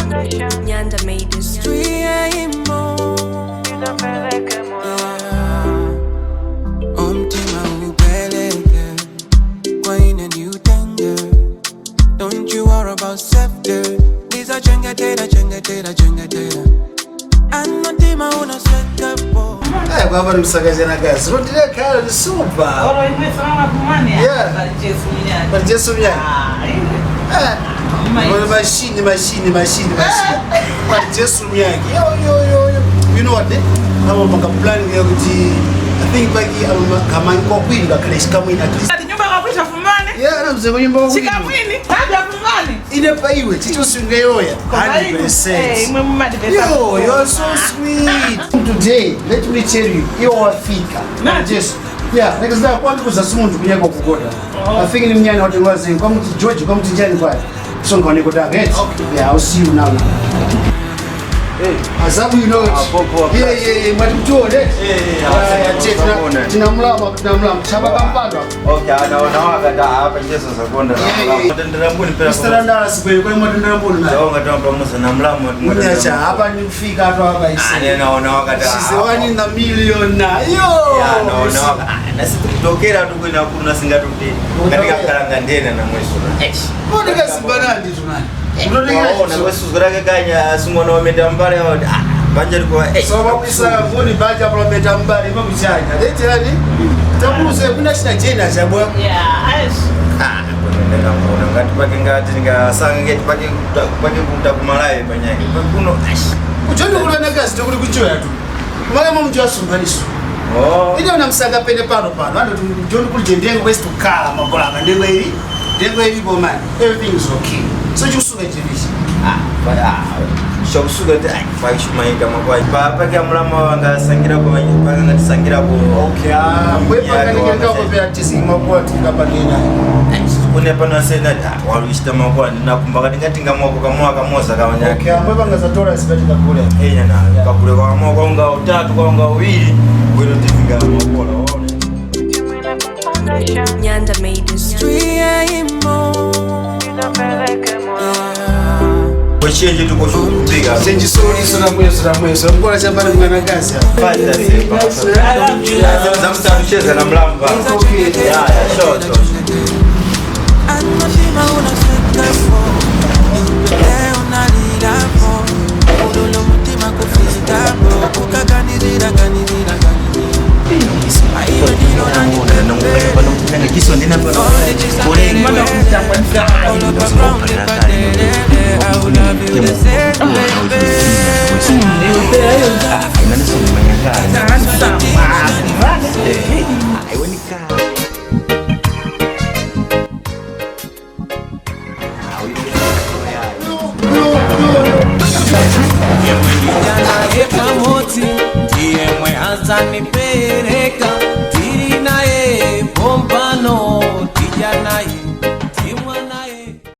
Nyanda made this 3 a.m. Don't you worry about safety. These are chengatera. I'm not in my own set up. Hey, Baba, I'm so glad you're guys. What did I call the super? Oh, I'm with money. Yeah. But just me. Machine. But just me. Yo. You know what? I'm planning to. I think I'm coming to win the place. Come in at least. Yeah, I'm saying you're She come in. Have money. In a pay with it was in the oil. 100%. Yo, you're so sweet. Today, let me tell you, you're a fika. Not just. Yeah, next time, one was a small to be able to go. I think in the end, was saying, come to George, come to January. So I'm going to go down. Yeah, I'll see you now. Hey, as you know, yeah, but you told it. Tinamla, Chaba Campado. Okay, I know I got up and Jesus are going to Mr. Andas, we're going to the moon. I don't promise and I'm lamb. How you figure out by saying, no, she's the one in the million now. Yeah, no. That's okay. I do not put nothing out of it. I got and I'm with you. What do you guys banana tonight? So Banja ngoni baja prometa mbali mamuchanya. Letani? Tamuze kuna china jena cha bwa. Yeah, ngati pakengati ngasanga ngeti pake kuta kumalawi panyake. Kuno kuchondo kulana kazi tokuli kuchoya tu. Kumala mamucho asumbanisho. Ino namsanga pene pano. Ando kuchondo kujendenga west to kala makola ndengwe iri bomani. Everything is okay. So you suga jibishi. Shop sugar that I might come away. Papa Gamma and Sangira boy, and Sangira boy. Okay, we're going to go over to see my boy to Capagina. Whenever I say that, while we still my one, now getting a mocha, okay, I'm moving as a tourist, better than Pula. Hey, and I got Mogonga, that Gonga, we will take a more. Nyanda made this 3 a.m. We change it to go to bigger. Change so I'm going to jump on a gas. Sometimes she's an umbrella. Yeah, sure. Moti, ndiye mwe azani pereka